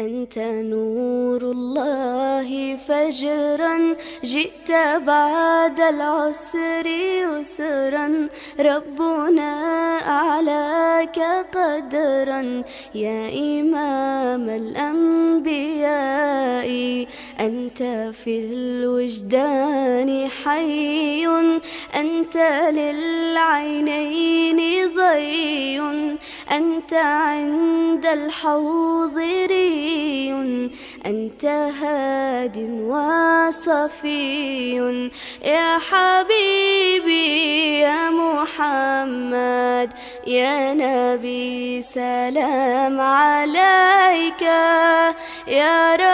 أنت نور الله فجرا، جئت بعد العسر يسرا، ربنا أعلاك قدرا يا إمام الأنبياء. أنت في الوجدان حي، أنت للعينين ضي، أنت عند الحوض ري، أنت هاد وصفي يا حبيبي يا محمد يا نبي سلام عليك يا رب